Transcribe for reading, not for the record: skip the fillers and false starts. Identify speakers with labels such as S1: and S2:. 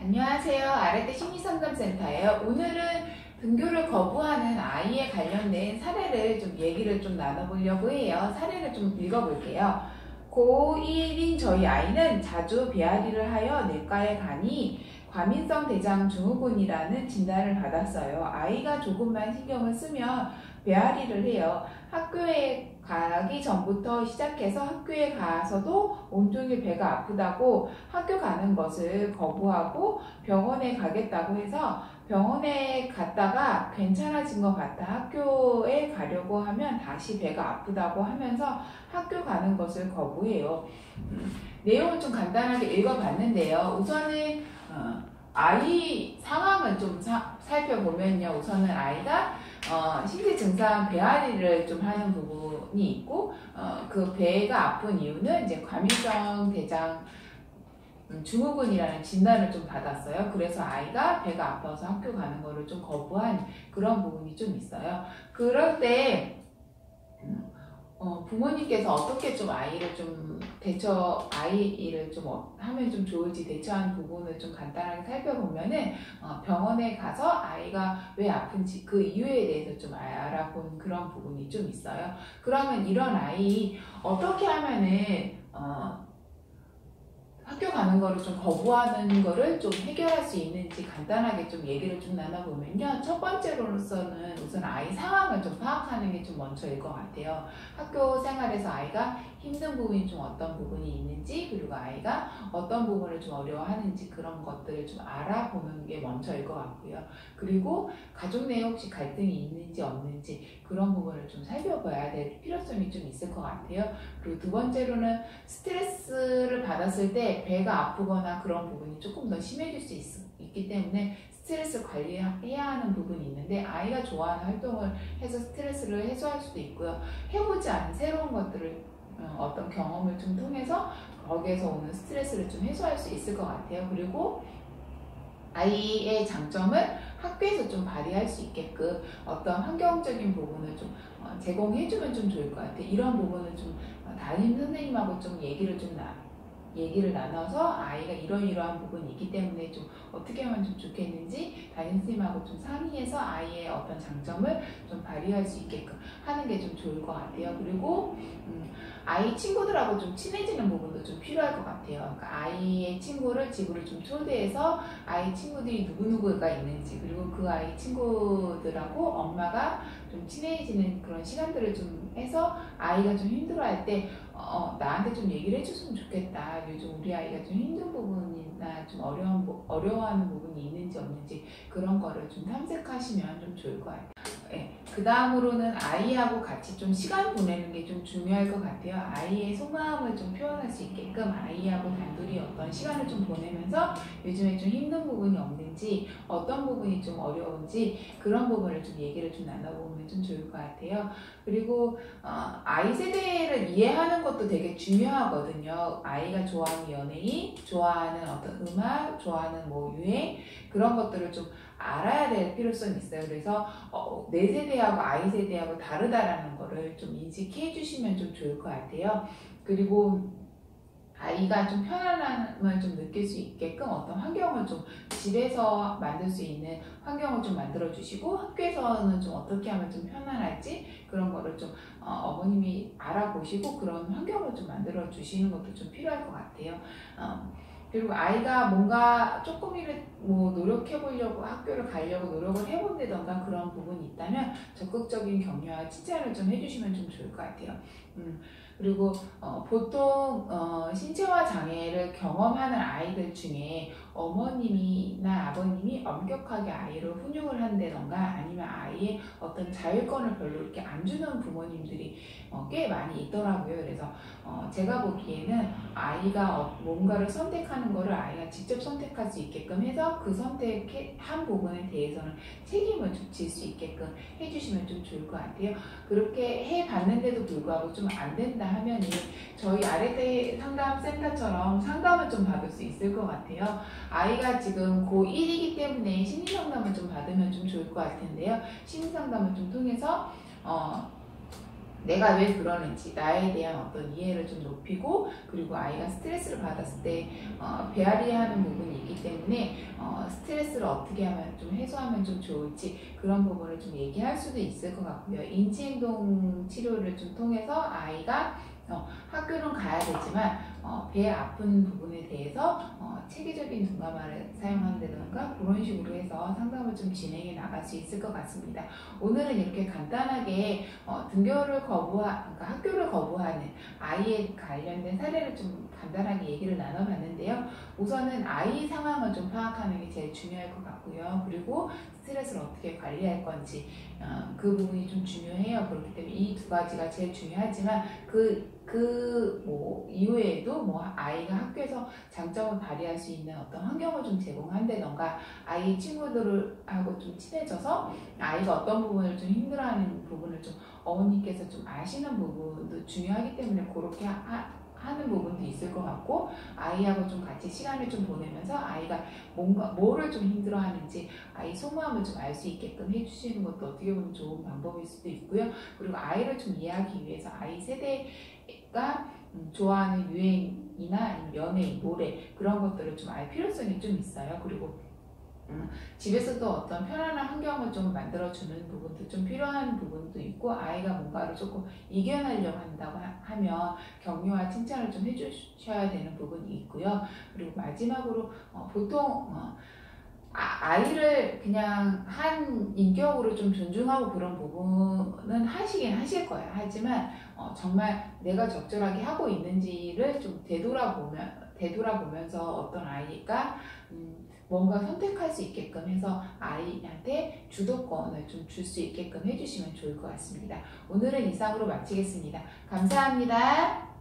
S1: 안녕하세요. 아래대 심리상담센터예요. 오늘은 등교를 거부하는 아이에 관련된 사례를 얘기를 나눠보려고 해요. 사례를 읽어볼게요. 고1인 저희 아이는 자주 배앓이를 하여 내과에 가니 과민성 대장 증후군이라는 진단을 받았어요. 아이가 조금만 신경을 쓰면 배앓이를 해요. 학교에 가기 전부터 시작해서 학교에 가서도 온종일 배가 아프다고 학교 가는 것을 거부하고 병원에 가겠다고 해서 병원에 갔다가 괜찮아진 것 같아 학교에 가려고 하면 다시 배가 아프다고 하면서 학교 가는 것을 거부해요. 내용을 간단하게 읽어봤는데요. 우선은 아이 상황을 살펴보면요. 우선은 아이가 신체 증상 배앓이를 하는 부분이 있고 그 배가 아픈 이유는 이제 과민성 대장 증후군이라는 진단을 받았어요. 그래서 아이가 배가 아파서 학교 가는 거를 거부한 그런 부분이 있어요. 그럴 때 부모님께서 어떻게 아이를 아이를 하면 좋을지 대처하는 부분을 간단하게 살펴보면은 병원에 가서 아이가 왜 아픈지 그 이유에 대해서 알아본 그런 부분이 있어요. 그러면 이런 아이 어떻게 하면은 학교 가는 거를 거부하는 거를 해결할 수 있는지 간단하게 얘기를 나눠보면요. 첫 번째로서는 우선 아이 상황을 파악하는 게 먼저일 것 같아요. 학교 생활에서 아이가 힘든 부분이 어떤 부분이 있는지, 그리고 아이가 어떤 부분을 어려워하는지 그런 것들을 알아보는 게 먼저일 것 같고요. 그리고 가족 내에 혹시 갈등이 있는지 없는지 그런 부분을 살펴봐야 될 필요성이 있을 것 같아요. 그리고 두 번째로는 스트레스를 받았을 때 배가 아프거나 그런 부분이 조금 더 심해질 수 있기 때문에 스트레스 관리해야 하는 부분이 있는데 아이가 좋아하는 활동을 해서 스트레스를 해소할 수도 있고요. 해보지 않은 새로운 것들을 어떤 경험을 통해서 거기에서 오는 스트레스를 해소할 수 있을 것 같아요. 그리고 아이의 장점을 학교에서 발휘할 수 있게끔 어떤 환경적인 부분을 제공해주면 좋을 것 같아요. 이런 부분을 담임 선생님하고 얘기를 나눠서 아이가 이러이러한 부분이 있기 때문에 어떻게 하면 좋겠는지 담임 선생님하고 상의해서 아이의 어떤 장점을 발휘할 수 있게끔 하는 게 좋을 것 같아요. 그리고 아이 친구들하고 친해지는 부분도 필요할 것 같아요. 그러니까 아이의 친구를 집으로 초대해서 아이 친구들이 누구누구가 있는지, 그리고 그 아이 친구들하고 엄마가 친해지는 그런 시간들을 해서 아이가 힘들어할 때 나한테 얘기를 해줬으면 좋겠다. 요즘 우리 아이가 힘든 부분이나 어려워하는 부분이 있는지 없는지 그런 거를 탐색하시면 좋을 것 같아요. 네. 그 다음으로는 아이하고 같이 시간 보내는 게 중요할 것 같아요. 아이의 속마음을 표현할 수 있게끔 아이하고 단둘이 어떤 시간을 보내면서 요즘에 힘든 부분이 없는지, 어떤 부분이 어려운지 그런 부분을 얘기를 나눠보면 좋을 것 같아요. 그리고 아이 세대를 이해하는 것도 되게 중요하거든요. 아이가 좋아하는 연예인, 좋아하는 어떤 음악, 좋아하는 유행 그런 것들을 알아야 될 필요성이 있어요. 그래서 내 세대하고 아이 세대하고 다르다라는 거를 인식해 주시면 좋을 것 같아요. 그리고 아이가 편안함을 느낄 수 있게끔 어떤 환경을 집에서 만들 수 있는 환경을 만들어 주시고, 학교에서는 어떻게 하면 편안할지 그런 거를 어머님이 알아보시고 그런 환경을 만들어 주시는 것도 필요할 것 같아요. 그리고 아이가 뭔가 조금이라도 노력해 보려고 학교를 가려고 노력을 해본다던가 그런 부분이 있다면 적극적인 격려와 칭찬을 해주시면 좋을 것 같아요. 그리고 보통 신체화 장애를 경험하는 아이들 중에 어머님이나 아버님이 엄격하게 아이를 훈육을 한다던가 아니면 아이의 어떤 자율권을 별로 이렇게 안 주는 부모님들이 꽤 많이 있더라고요. 그래서 제가 보기에는 아이가 뭔가를 선택하는 거를 아이가 직접 선택할 수 있게끔 해서 그 선택한 부분에 대해서는 책임을 질 수 있게끔 해주시면 좋을 것 같아요. 그렇게 해봤는데도 불구하고 안 된다 하면은 저희 아래대 상담센터처럼 상담을 받을 수 있을 것 같아요. 아이가 지금 고1이기 때문에 심리상담을 받으면 좋을 것 같은데요. 심리상담을 통해서 내가 왜 그러는지 나에 대한 어떤 이해를 좀 높이고, 그리고 아이가 스트레스를 받았을 때 배앓이하는 부분이 있기 때문에 스트레스를 어떻게 하면 좀 해소하면 좀 좋을지 그런 부분을 좀 얘기할 수도 있을 것 같고요. 인지행동 치료를 좀 통해서 아이가 학교는 가야 되지만 배 아픈 부분에 대해서 체계적인 둔감화를 사용한다던가 그런 식으로 해서 상담을 좀 진행해 나갈 수 있을 것 같습니다. 오늘은 이렇게 간단하게 그러니까 학교를 거부하는 아이에 관련된 사례를 좀 간단하게 얘기를 나눠봤는데요. 우선은 아이 상황을 좀 파악하는 게 제일 중요할 것 같고요. 그리고 스트레스를 어떻게 관리할 건지 그 부분이 좀 중요해요. 그렇기 때문에 이 두 가지가 제일 중요하지만 이후에도 아이가 학교에서 장점을 발휘할 수 있는 어떤 환경을 좀 제공한다던가, 아이 친구들하고 좀 친해져서 아이가 어떤 부분을 좀 힘들어하는 부분을 좀 어머니께서 좀 아시는 부분도 중요하기 때문에 그렇게 하는 부분도 있을 것 같고, 아이하고 좀 같이 시간을 좀 보내면서 아이가 뭐를 좀 힘들어하는지 아이 속마음을 좀 알 수 있게끔 해주시는 것도 어떻게 보면 좋은 방법일 수도 있고요. 그리고 아이를 좀 이해하기 위해서 아이 세대가 좋아하는 유행이나 아니면 연예인, 노래 그런 것들을 좀 알 필요성이 좀 있어요. 그리고 집에서도 어떤 편안한 환경을 좀 만들어주는 부분도 좀 필요한 부분도 있고, 아이가 뭔가를 조금 이겨내려고 한다고 하면 격려와 칭찬을 좀 해주셔야 되는 부분이 있고요. 그리고 마지막으로 보통 아이를 그냥 한 인격으로 좀 존중하고 그런 부분은 하시긴 하실 거예요. 하지만 정말 내가 적절하게 하고 있는지를 좀 되돌아보면서 어떤 아이가 뭔가 선택할 수 있게끔 해서 아이한테 주도권을 좀 줄 수 있게끔 해주시면 좋을 것 같습니다. 오늘은 이상으로 마치겠습니다. 감사합니다.